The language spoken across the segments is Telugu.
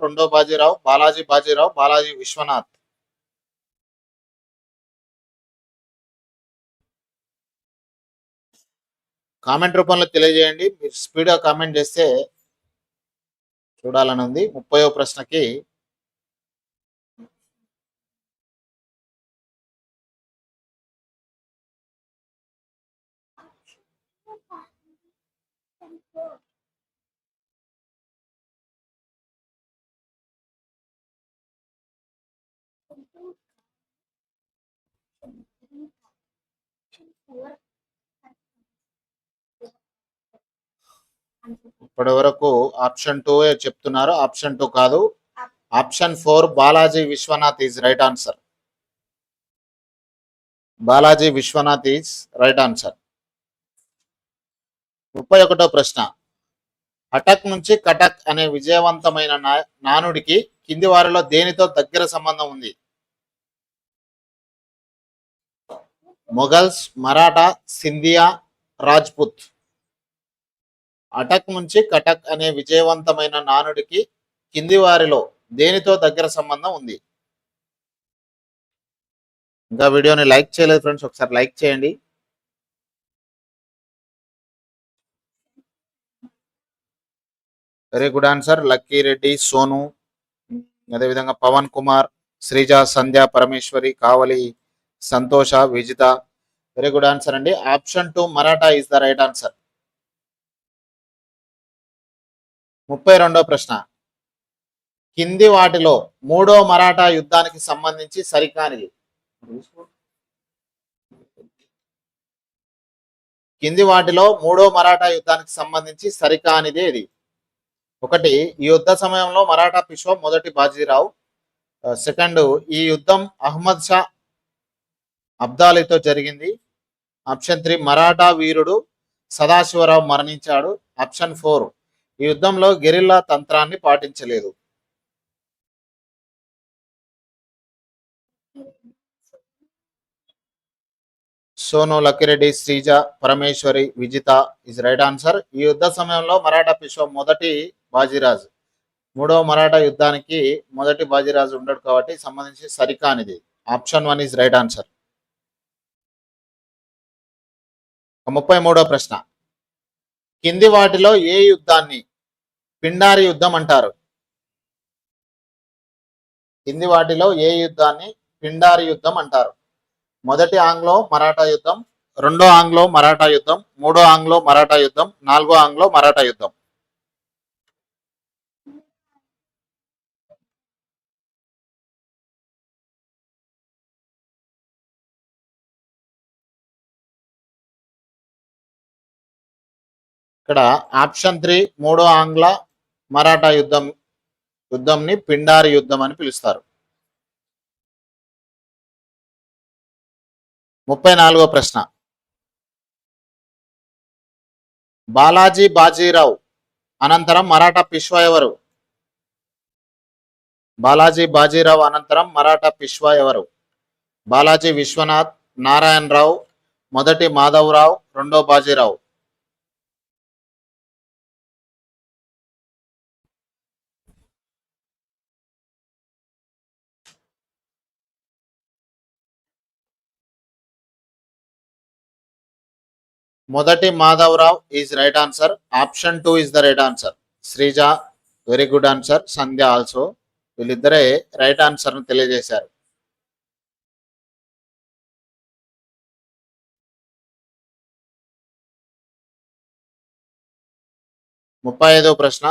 రెండో బాజీరావు, బాలాజీ బాజీరావు, బాలాజీ విశ్వనాథ్. కామెంట్ రూపంలో తెలియజేయండి. మీరు స్పీడ్గా కామెంట్ చేస్తే చూడాలని ఉంది. 30వ ప్రశ్నకి ఇప్పటి వరకు ఆప్షన్ 2 చెప్తున్నారు. ఆప్షన్ 2 కాదు, option 4 Balaji Viswanath is right answer. Balaji Viswanath is right answer. 31వ ప్రశ్న. అటక్ నుంచి కటక్ అనే విజయవంతమైన నానుడికి కింది వారిలో దేనితో దగ్గర సంబంధం ఉంది? మొఘల్స్, మరాఠా, సింధియా, రాజ్పుత్. అటక్ నుంచి కటక్ అనే విజయవంతమైన నానుడికి కింది వారిలో దేనితో దగ్గర సంబంధం ఉంది? ఇంకా వీడియోని లైక్ చేయలేదు ఫ్రెండ్స్, ఒకసారి లైక్ చేయండి. Very good answer. Lucky Reddy, Sonu, అదేవిధంగా Pavan Kumar, Sreeja, Sandhya, Parameswari, Kavali, Santosha, Vijitha. Very good answer అండి. Option 2 Maratha is the right answer. 32వ ప్రశ్న. కింది వాటిలో మూడో మరాఠా యుద్ధానికి సంబంధించి సరికానిది. కింది వాటిలో మూడో మరాఠా యుద్ధానికి సంబంధించి సరికానిది ఇది. 1, ఈ యుద్ధ సమయంలో మరాఠా పిష్వా మొదటి బాజీరావు. 2, ఈ యుద్ధం అహ్మద్ షా అబ్దాలీతో జరిగింది. ఆప్షన్ 3, మరాఠా వీరుడు సదాశివరావు మరణించాడు. ఆప్షన్ 4, ఈ యుద్ధంలో గెరిల్లా తంత్రాన్ని పాటించలేదు. Sonu, Lakkireddy, Sreeja, Parameswari, Vijitha is right answer. ఈ యుద్ధ సమయంలో మరాఠా పిష్వా మొదటి బాజీరాజు. మూడవ మరాఠా యుద్ధానికి మొదటి బాజీరాజు ఉండడు కాబట్టి సంబంధించి సరికానిది. Option 1 is right answer. 33వ ప్రశ్న. కింది వాటిలో ఏ యుద్ధాన్ని పిండారి యుద్ధం అంటారు? కింది వాటిలో ఏ యుద్ధాన్ని పిండారి యుద్ధం అంటారు? మొదటి ఆంగ్లో మరాఠా యుద్ధం, రెండో ఆంగ్లో మరాఠా యుద్ధం, మూడో ఆంగ్లో మరాఠా యుద్ధం, నాలుగో ఆంగ్లో మరాఠా యుద్ధం. ఇక్కడ ఆప్షన్ 3 మూడో ఆంగ్ల మరాఠా యుద్ధంని పిండారి యుద్ధం అని పిలుస్తారు. 34వ ప్రశ్న. బాలాజీ బాజీరావు అనంతరం మరాఠా పిష్వా ఎవరు? బాలాజీ బాజీరావు అనంతరం మరాఠా పిష్వా ఎవరు? బాలాజీ విశ్వనాథ్, నారాయణరావు, మొదటి మాధవరావు, రెండో బాజీరావు. మొదటి Madhavarao is right answer. Option 2 is the right answer. Sreeja very good answer. Sandhya also. వీళ్ళిద్దరే రైట్ ఆన్సర్ ను తెలియజేశారు. 35వ ప్రశ్న.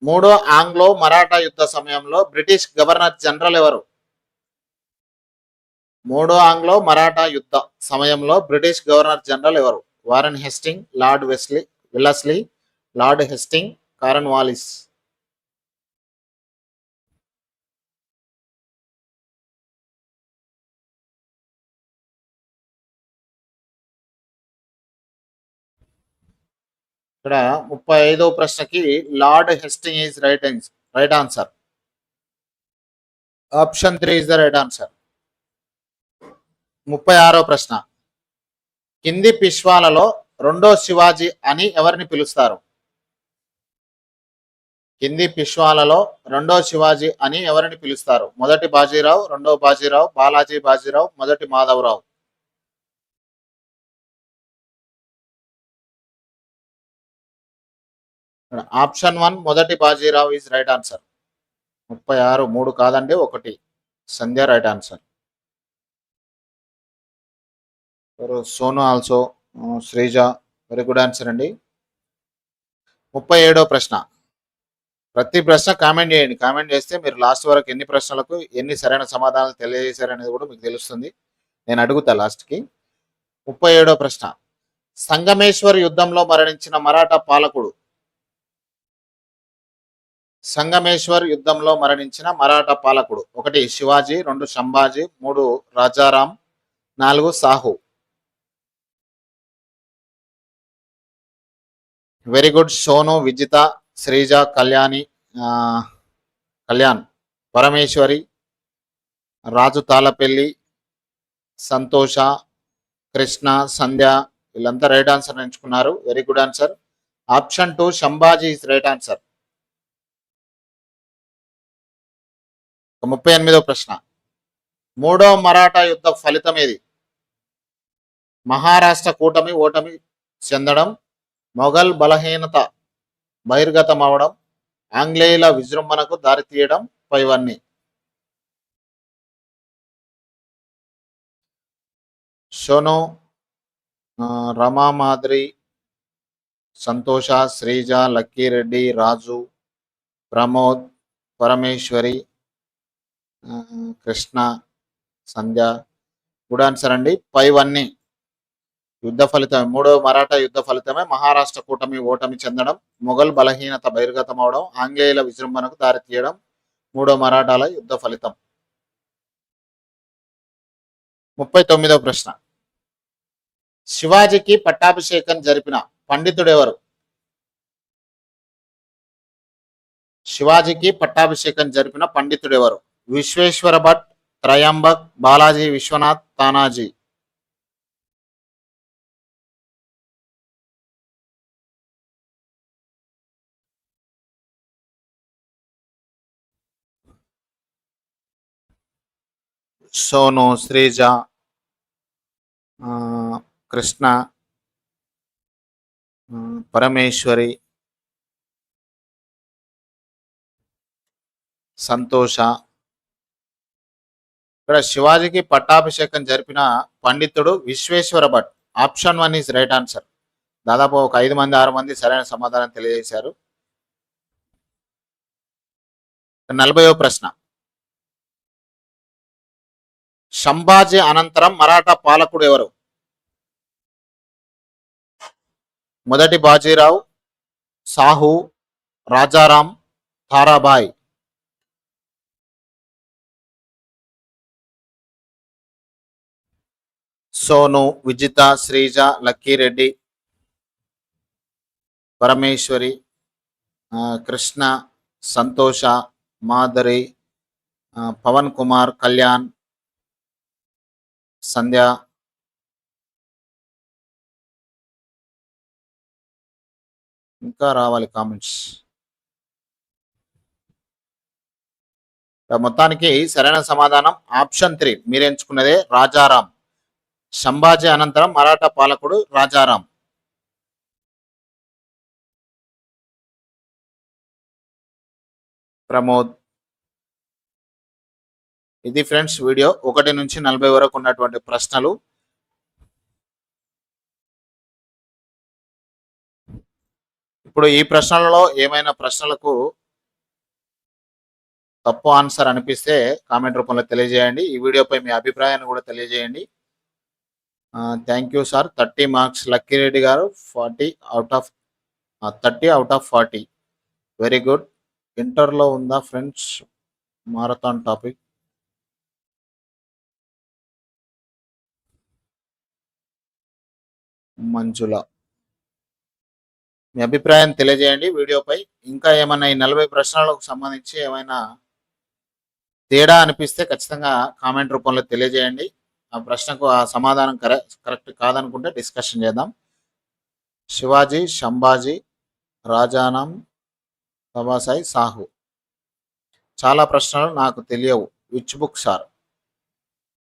మూడో ఆంగ్లో మరాఠా యుద్ధ సమయంలో బ్రిటిష్ గవర్నర్ జనరల్ ఎవరు? మూడో ఆంగ్లో మరాఠా యుద్ధ సమయంలో బ్రిటిష్ గవర్నర్ జనరల్ ఎవరు? Warren Hastings, lord Wellesley, lord Hastings, Cornwallis. ఇక్కడ 35వ ప్రశ్నకి lord Hastings is right answer. Option 3 is the right answer. 36వ ప్రశ్న. కింది పిష్వాలలో రెండో శివాజీ అని ఎవరిని పిలుస్తారు? కింది పిష్వాలలో రెండో శివాజీ అని ఎవరిని పిలుస్తారు? మొదటి బాజీరావు, రెండో బాజీరావు, బాలాజీ బాజీరావు, మొదటి మాధవరావు. ఆప్షన్ 1 మొదటి బాజీరావు ఈజ్ రైట్ ఆన్సర్. 36 3 కాదండి 1. Sandhya right answer. Sonu also, Sreeja very good answer అండి. 37వ ప్రశ్న. ప్రతి ప్రశ్న కామెంట్ చేయండి. కామెంట్ చేస్తే మీరు లాస్ట్ వరకు ఎన్ని ప్రశ్నలకు ఎన్ని సరైన సమాధానాలు తెలియజేశారనేది కూడా మీకు తెలుస్తుంది. నేను అడుగుతా లాస్ట్కి. 37వ ప్రశ్న. సంగమేశ్వర్ యుద్ధంలో మరణించిన మరాఠా పాలకుడు. సంగమేశ్వర్ యుద్ధంలో మరణించిన మరాఠా పాలకుడు. 1 శివాజీ, 2 సంభాజీ, 3 రాజారాం, 4 సాహు. Very good. సోను, విజిత, శ్రీజ, కళ్యాణ్, పరమేశ్వరి, రాజు తాళపల్లి, సంతోష, కృష్ణ, సంధ్య వీళ్ళంతా రైట్ ఆన్సర్ ఎంచుకున్నారు. Very good answer. Option 2 Sambhaji is right answer. 38వ ప్రశ్న. మూడవ మరాఠా యుద్ధ ఫలితం ఏది? మహారాష్ట్ర కూటమి ఓటమి చెందడం, మొఘల్ బలహీనత బహిర్గతమవడం, ఆంగ్లేయుల విజృంభణకు దారితీయడం పైవన్నీ. సోను, రమా మాధురి, సంతోష, శ్రీజ, లక్కీరెడ్డి, రాజు, ప్రమోద్, పరమేశ్వరి, కృష్ణ, సంధ్య. గుడ్ ఆన్సర్ అండి. పైవన్నీ యుద్ధ ఫలితం. మూడవ మరాఠా యుద్ధ ఫలితమే మహారాష్ట్ర కూటమి ఓటమి చెందడం, మొఘల్ బలహీనత బహిర్గతం అవడం, ఆంగ్లేయుల విజృంభణకు దారితీయడం మూడో మరాఠాల యుద్ధ ఫలితం. 39వ ప్రశ్న. శివాజీకి పట్టాభిషేకం జరిపిన పండితుడు ఎవరు? శివాజీకి పట్టాభిషేకం జరిపిన పండితుడు ఎవరు? విశ్వేశ్వర భట్, త్రయంబక్, బాలాజీ విశ్వనాథ్, తానాజీ. సోను, శ్రీజ, కృష్ణ, పరమేశ్వరి, సంతోష. ఇక్కడ శివాజీకి పట్టాభిషేకం జరిపిన పండితుడు Vishweshwar Bhatt. Option 1 is right answer. దాదాపు ఒక 5 మంది 6 మంది సరైన సమాధానం తెలియజేశారు. 40వ ప్రశ్న. సంభాజీ అనంతరం మరాఠా పాలకుడు ఎవరు? మొదటి బాజీరావు, సాహు, రాజారాం, తారాబాయ్. సోను, విజిత, శ్రీజ, లక్కీరెడ్డి, పరమేశ్వరి, కృష్ణ, సంతోష, మాధురి, పవన్ కుమార్, కళ్యాణ్, సంధ్య. ఇంకా రావాలి కామెంట్స్. మొత్తానికి సరైన సమాధానం ఆప్షన్ 3 మీరు ఎంచుకున్నదే రాజారాం. సంభాజీ అనంతరం మరాఠా పాలకుడు రాజారాం. ప్రమోద్. ఇది ఫ్రెండ్స్ వీడియో 1 నుంచి 40 వరకు ఉన్నటువంటి ప్రశ్నలు. ఇప్పుడు ఈ ప్రశ్నలలో ఏమైనా ప్రశ్నలకు తప్పు ఆన్సర్ అనిపిస్తే కామెంట్ రూపంలో తెలియజేయండి. ఈ వీడియోపై మీ అభిప్రాయాన్ని కూడా తెలియజేయండి. Thank you sir. 30 marks Lakkireddy గారు. 30 అవుట్ ఆఫ్ 40. Very good. ఇంటర్లో ఉందా ఫ్రెండ్స్ మారథాన్ టాపిక్? మంజుల. మీ అభిప్రాయం తెలియజేయండి వీడియోపై. ఇంకా ఏమైనా ఈ 40 ప్రశ్నలకు సంబంధించి ఏమైనా తేడా అనిపిస్తే ఖచ్చితంగా కామెంట్ రూపంలో తెలియజేయండి. ఆ ప్రశ్నకు ఆ సమాధానం కరెక్ట్ కాదనుకుంటే డిస్కషన్ చేద్దాం. శివాజీ, సంభాజీ, రాజారాం, బాబాసాయి సాహు. చాలా ప్రశ్నలు నాకు తెలియవు. Which book sir?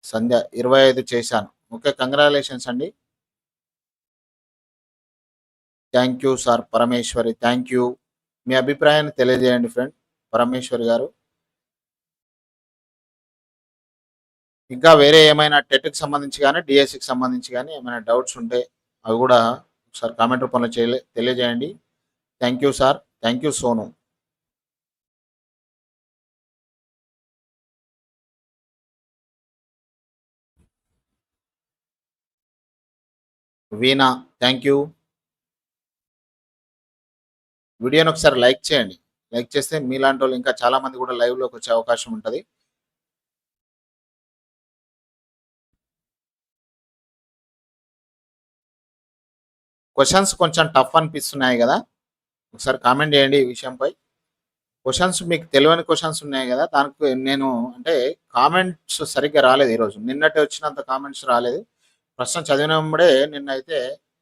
సంధ్య 25 చేశాను. ఓకే. కంగ్రాచులేషన్స్ అండి. Thank you sir Parameswari. Thank you. మీ అభిప్రాయాన్ని తెలియజేయండి ఫ్రెండ్ పరమేశ్వరి గారు. ఇంకా వేరే ఏమైనా టెట్కి సంబంధించి కానీ డిఎస్సికి సంబంధించి కానీ ఏమైనా డౌట్స్ ఉంటే అవి కూడా ఒకసారి కామెంట్ రూపంలో తెలియజేయండి. Thank you sir. Thank you Sonu. Veena thank you. వీడియోని ఒకసారి లైక్ చేయండి. లైక్ చేస్తే మీలాంటి వాళ్ళు ఇంకా చాలా మంది కూడా లైవ్లోకి వచ్చే అవకాశం ఉంటుంది. క్వశ్చన్స్ కొంచెం టఫ్ అనిపిస్తున్నాయి కదా, ఒకసారి కామెంట్ చేయండి ఈ విషయంపై. క్వశ్చన్స్ మీకు తెలియని క్వశ్చన్స్ ఉన్నాయి కదా, దానికి నేను అంటే కామెంట్స్ సరిగ్గా రాలేదు ఈరోజు. నిన్నటి వచ్చినంత కామెంట్స్ రాలేదు. ప్రశ్న చదివినప్పుడే నిన్న అయితే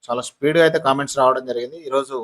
చాలా స్పీడ్గా అయితే కామెంట్స్ రావడం జరిగింది. ఈరోజు